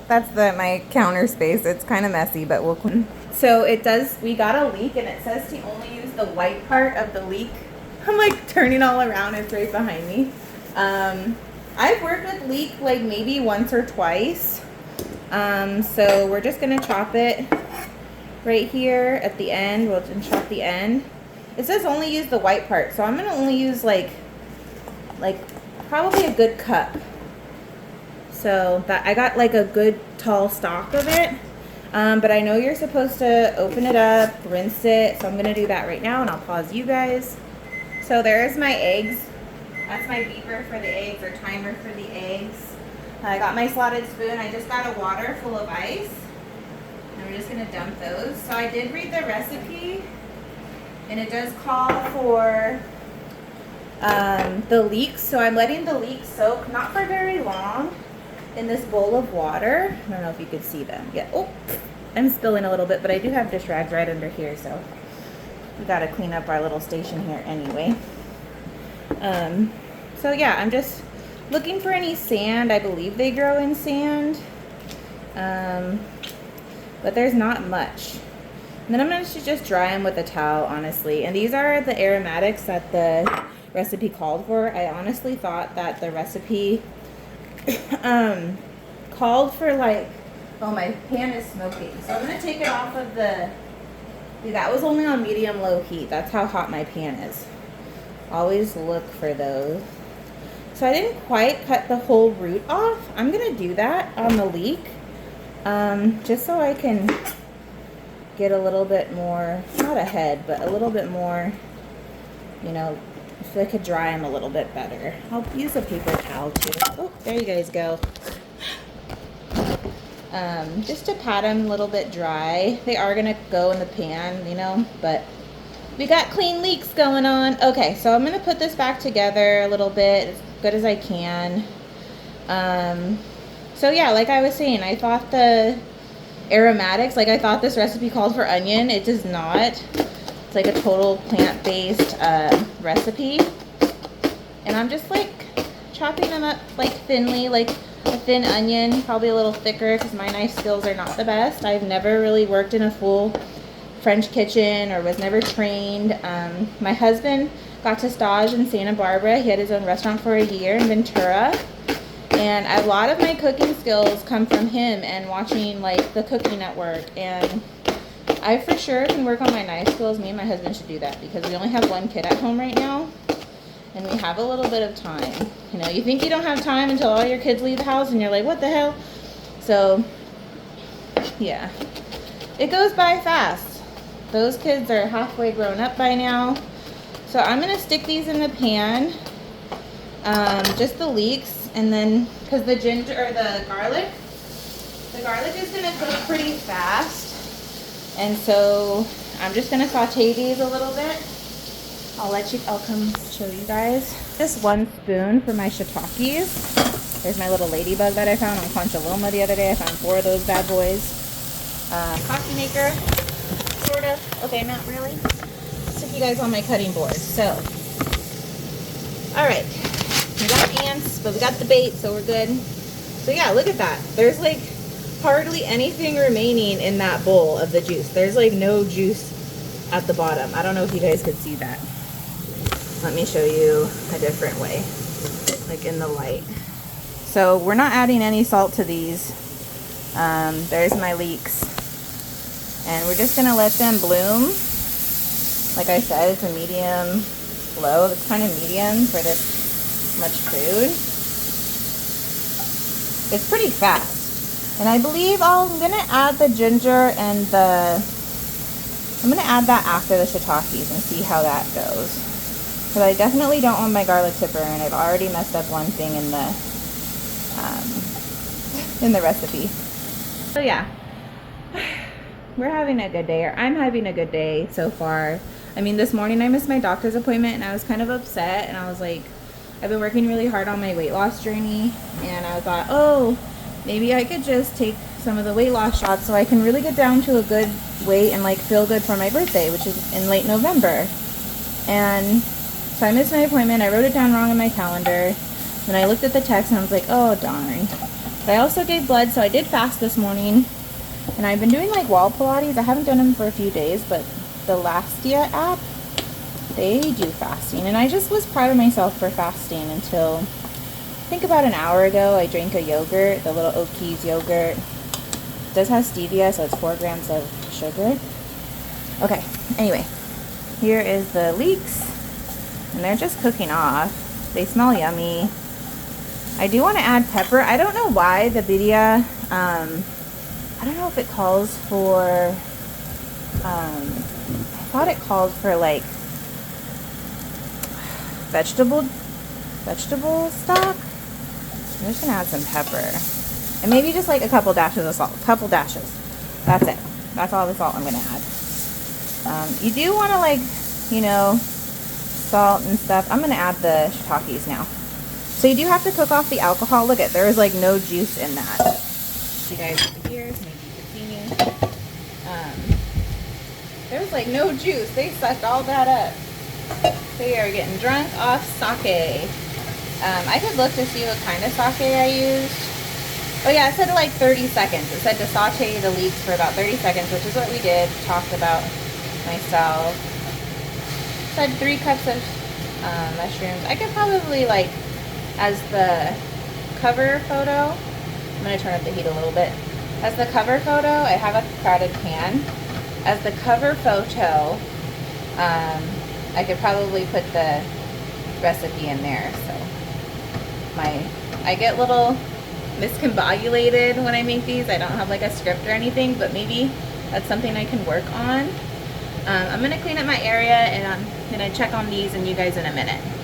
That's my counter space. It's kind of messy, but we'll clean. So it does, we got a leak and it says to only use the white part of the leek. I'm like turning all around, it's right behind me. I've worked with leek like maybe once or twice. So we're just gonna chop it right here at the end. We'll just chop the end. It says only use the white part, so I'm gonna only use like probably a good cup. So that I got like a good tall stalk of it. But I know you're supposed to open it up, rinse it, so I'm gonna do that right now and I'll pause you guys. So there's my eggs. That's my beeper for the eggs, or timer for the eggs. I got my slotted spoon. I just got a water full of ice. And we're just gonna dump those. So I did read the recipe and it does call for the leeks. So I'm letting the leeks soak, not for very long, in this bowl of water. I don't know if you could see them. Yeah. Oh, I'm spilling a little bit, but I do have dish rags right under here, so we gotta clean up our little station here anyway. So yeah, I'm just looking for any sand. I believe they grow in sand, but there's not much. And then I'm going to just dry them with a towel, honestly. And these are the aromatics that the recipe called for. I honestly thought that the recipe called for like, oh, my pan is smoking. So I'm going to take it off of the, that was only on medium low heat. That's how hot my pan is. Always look for those. So I didn't quite cut the whole root off. I'm going to do that on the leek, just so I can get a little bit more, not a head, but a little bit more, you know, so I could dry them a little bit better. I'll use a paper towel too. Oh, there you guys go. Just to pat them a little bit dry. They are going to go in the pan, you know, but we got clean leeks going on. Okay, so I'm going to put this back together a little bit, as good as I can. So yeah, like I was saying, I thought the aromatics, like I thought this recipe called for onion. It does not. It's like a total plant-based recipe. And I'm just like chopping them up like thinly, like a thin onion, probably a little thicker because my knife skills are not the best. I've never really worked in a full French kitchen or was never trained. My husband got to stage in Santa Barbara. He had his own restaurant for a year in Ventura. And a lot of my cooking skills come from him and watching like the Cooking Network. And I for sure can work on my knife skills. Me and my husband should do that because we only have one kid at home right now. And we have a little bit of time. You know, you think you don't have time until all your kids leave the house and you're like, what the hell? So, yeah. It goes by fast. Those kids are halfway grown up by now. So I'm going to stick these in the pan. Just the leeks. And then, because the ginger, or the garlic is going to cook pretty fast. And so I'm just going to saute these a little bit. I'll come show you guys. Just 1 spoon for my shiitakes. There's my little ladybug that I found on Concha Loma the other day. I found 4 of those bad boys. Coffee maker, sort of. Okay, not really. Stick you guys on my cutting board. So, all right. We got ants, but we got the bait, so we're good. So yeah, look at that. There's like hardly anything remaining in that bowl of the juice. There's like no juice at the bottom. I don't know if you guys could see that. Let me show you a different way, like in the light. So we're not adding any salt to these. There's my leeks. And we're just gonna let them bloom. Like I said, it's a medium low. It's kind of medium for this much food. It's pretty fast. And I believe I'm gonna add the ginger and I'm gonna add that after the shiitakes and see how that goes. Because I definitely don't want my garlic to burn. I've already messed up one thing in the recipe. So yeah, we're having a good day, or I'm having a good day so far. I mean, this morning I missed my doctor's appointment and I was kind of upset, and I was like, I've been working really hard on my weight loss journey, and I thought, oh, maybe I could just take some of the weight loss shots so I can really get down to a good weight and like feel good for my birthday, which is in late November. And so I missed my appointment. I wrote it down wrong in my calendar. Then I looked at the text and I was like, oh darn. But I also gave blood, so I did fast this morning. And I've been doing like wall Pilates. I haven't done them for a few days, but the Lastia app, they do fasting. And I just was proud of myself for fasting until, I think about an hour ago, I drank a yogurt, the little Okies yogurt. It does have stevia, so it's 4 grams of sugar. Okay, anyway, here is the leeks. And they're just cooking off. They smell yummy. I do want to add pepper. I don't know why the birria, I don't know if it calls for, I thought it called for like vegetable stock. I'm just gonna add some pepper. And maybe just like a couple dashes of salt. Couple dashes. That's it. That's all the salt I'm gonna add. You do wanna, like, you know, salt and stuff. I'm gonna add the shiitakes now. So you do have to cook off the alcohol. Look at, there is like no juice in that. You guys over here, so maybe you can see me. There's like no juice. They sucked all that up. They are getting drunk off sake. I could look to see what kind of sake I used. Oh yeah, it said like 30 seconds. It said to saute the leeks for about 30 seconds, which is what we did. Talked about myself. It said 3 cups of mushrooms. I could probably, like, as the cover photo, I'm going to turn up the heat a little bit. As the cover photo, I have a crowded pan. As the cover photo, I could probably put the recipe in there. So I get a little miscombobulated when I make these. I don't have like a script or anything, but maybe that's something I can work on. I'm going to clean up my area, and I'm going to check on these and you guys in a minute.